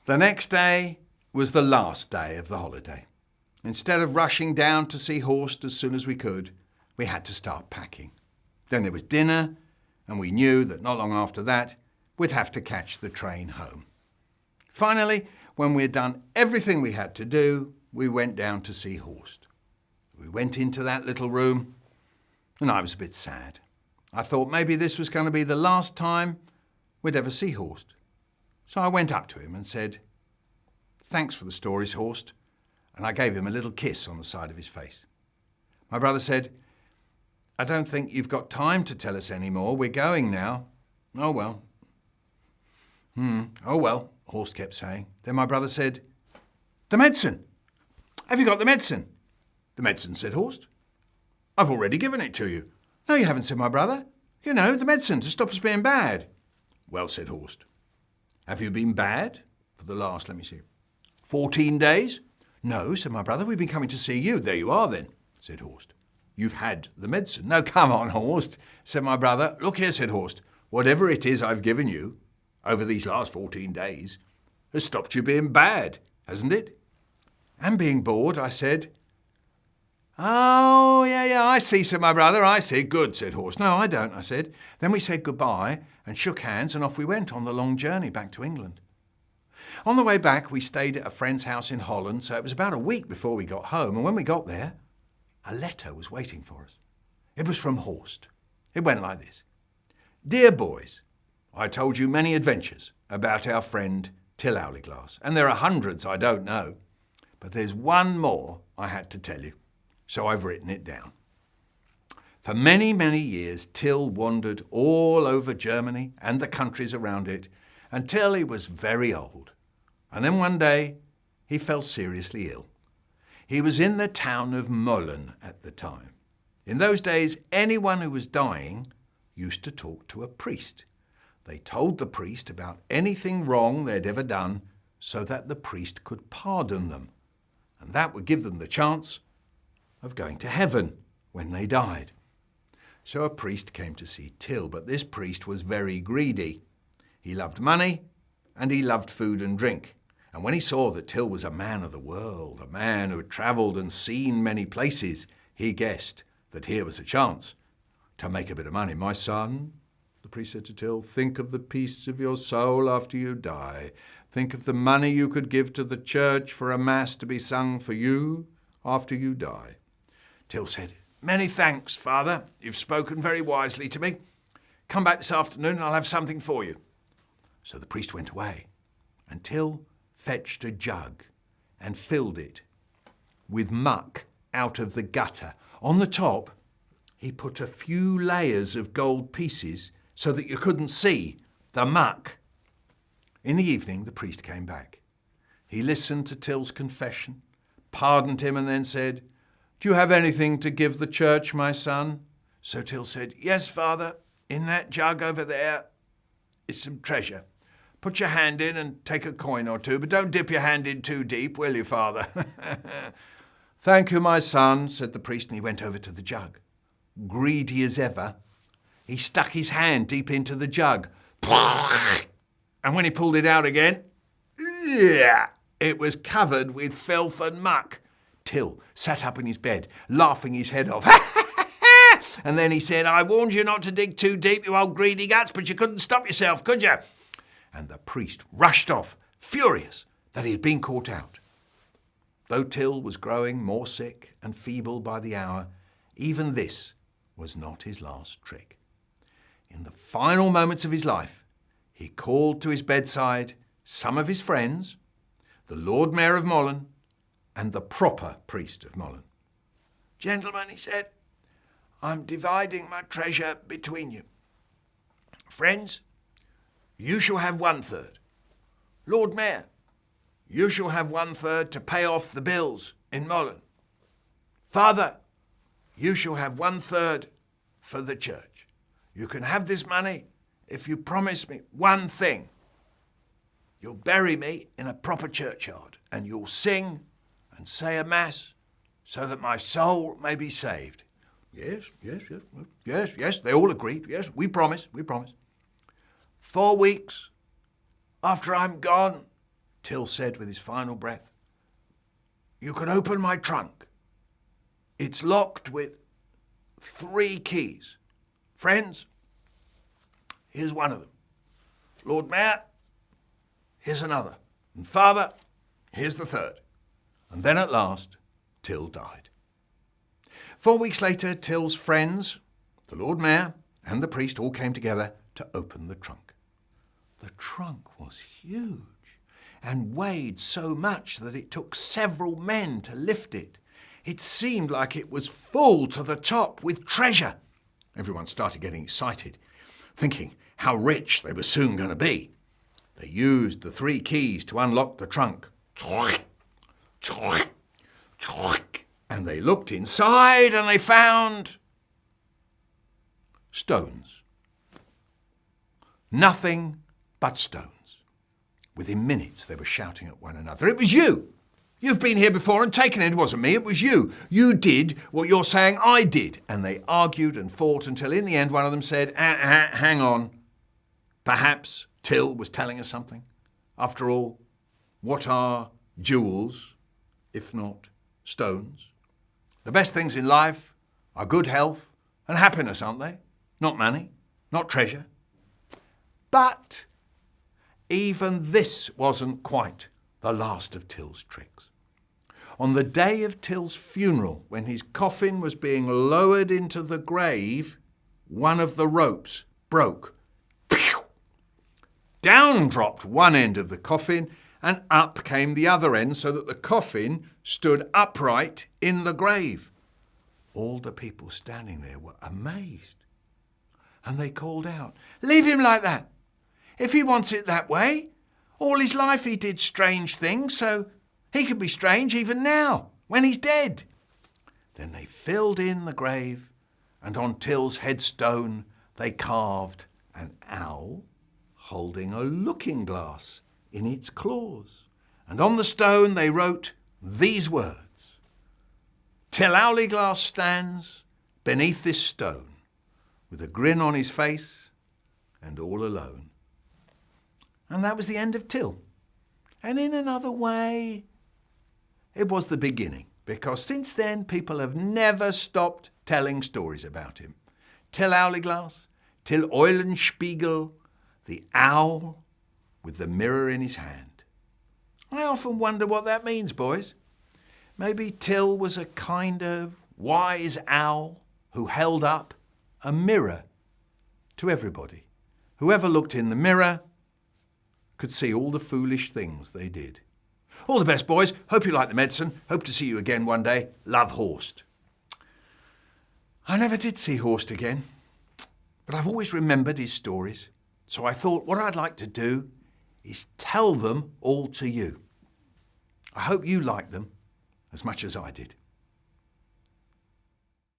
The next day was the last day of the holiday. Instead of rushing down to see Horst as soon as we could, we had to start packing. Then there was dinner, and we knew that not long after that, we'd have to catch the train home. Finally, when we had done everything we had to do, we went down to see Horst. We went into that little room, and I was a bit sad. I thought maybe this was going to be the last time we'd ever see Horst. So I went up to him and said, "Thanks for the stories, Horst," and I gave him a little kiss on the side of his face. My brother said, "I don't think you've got time to tell us any more. We're going now." "Oh well." "Oh well," Horst kept saying. Then my brother said, "The medicine. Have you got the medicine?" "The medicine," said Horst. "I've already given it to you." "No, you haven't," said my brother. "You know, the medicine to stop us being bad." "Well," said Horst, "have you been bad for the last, 14 days?" "No," said my brother. "We've been coming to see you." "There you are then," said Horst. "You've had the medicine." "No, come on, Horst," said my brother. "Look here," said Horst. "Whatever it is I've given you over these last 14 days has stopped you being bad, hasn't it?" "And being bored," I said. "Oh, yeah, I see," said my brother. "I see." "Good," said Horst. "No, I don't," I said. Then we said goodbye and shook hands, and off we went on the long journey back to England. On the way back, we stayed at a friend's house in Holland, so it was about a week before we got home, and when we got there, a letter was waiting for us. It was from Horst. It went like this: "Dear boys, I told you many adventures about our friend Till Owlyglass, and there are hundreds I don't know, but there's one more I had to tell you, so I've written it down. For many, many years, Till wandered all over Germany and the countries around it until he was very old. And then one day, he fell seriously ill. He was in the town of Mölln at the time. In those days, anyone who was dying used to talk to a priest. They told the priest about anything wrong they'd ever done so that the priest could pardon them, and that would give them the chance of going to heaven when they died. So a priest came to see Till, but this priest was very greedy. He loved money and he loved food and drink. And when he saw that Till was a man of the world, a man who had travelled and seen many places, he guessed that here was a chance to make a bit of money. "My son," the priest said to Till, "think of the peace of your soul after you die. Think of the money you could give to the church for a mass to be sung for you after you die." Till said, "Many thanks, Father. You've spoken very wisely to me. Come back this afternoon and I'll have something for you." So the priest went away, and Till fetched a jug and filled it with muck out of the gutter. On the top, he put a few layers of gold pieces so that you couldn't see the muck. In the evening, the priest came back. He listened to Till's confession, pardoned him, and then said, "Do you have anything to give the church, my son?" So Till said, "Yes, Father, in that jug over there is some treasure. Put your hand in and take a coin or two, but don't dip your hand in too deep, will you, Father?" "Thank you, my son," said the priest, and he went over to the jug. Greedy as ever, he stuck his hand deep into the jug. And when he pulled it out again, it was covered with filth and muck. Till sat up in his bed, laughing his head off. And then he said, "I warned you not to dig too deep, you old greedy guts, but you couldn't stop yourself, could you?" And the priest rushed off, furious that he had been caught out. Though Till was growing more sick and feeble by the hour, even this was not his last trick. In the final moments of his life, he called to his bedside some of his friends, the Lord Mayor of Mölln, and the proper priest of Mölln. "Gentlemen," he said, "I'm dividing my treasure between you. Friends, you shall have 1/3. Lord Mayor, you shall have 1/3 to pay off the bills in Mölln. Father, you shall have 1/3 for the church. You can have this money if you promise me one thing. You'll bury me in a proper churchyard, and you'll sing and say a mass so that my soul may be saved." Yes, they all agreed. "Yes, we promise. 4 weeks after I'm gone, Till said with his final breath. You can open my trunk. It's locked with 3 keys. Friends, here's one of them. Lord Mayor, here's another. And Father, here's the third. And then at last, Till died. 4 weeks later, Till's friends, the Lord Mayor and the priest, all came together to open the trunk. The trunk was huge and weighed so much that it took several men to lift it. It seemed like it was full to the top with treasure. Everyone started getting excited, thinking how rich they were soon going to be. They used the 3 keys to unlock the trunk. And they looked inside and they found stones. Nothing but stones. Within minutes, they were shouting at one another. It was you! You've been here before and taken it. It wasn't me, it was you. You did what you're saying I did. And they argued and fought until in the end one of them said, hang on. Perhaps Till was telling us something. After all, what are jewels, if not stones? The best things in life are good health and happiness, aren't they? Not money, not treasure. But even this wasn't quite the last of Till's tricks. On the day of Till's funeral, when his coffin was being lowered into the grave, one of the ropes broke. Pew! Down dropped one end of the coffin and up came the other end so that the coffin stood upright in the grave. All the people standing there were amazed. And they called out, "Leave him like that. If he wants it that way, all his life he did strange things, so he could be strange even now, when he's dead." Then they filled in the grave, and on Till's headstone they carved an owl holding a looking glass in its claws. And on the stone they wrote these words: "Till Owlyglass stands beneath this stone, with a grin on his face and all alone." And that was the end of Till. And in another way, it was the beginning, because since then people have never stopped telling stories about him. Till Owlyglass, Till Eulenspiegel, the owl with the mirror in his hand. I often wonder what that means, boys. Maybe Till was a kind of wise owl who held up a mirror to everybody. Whoever looked in the mirror could see all the foolish things they did. All the best, boys. Hope you like the medicine. Hope to see you again one day. Love, Horst. I never did see Horst again, but I've always remembered his stories. So I thought what I'd like to do is tell them all to you. I hope you like them as much as I did.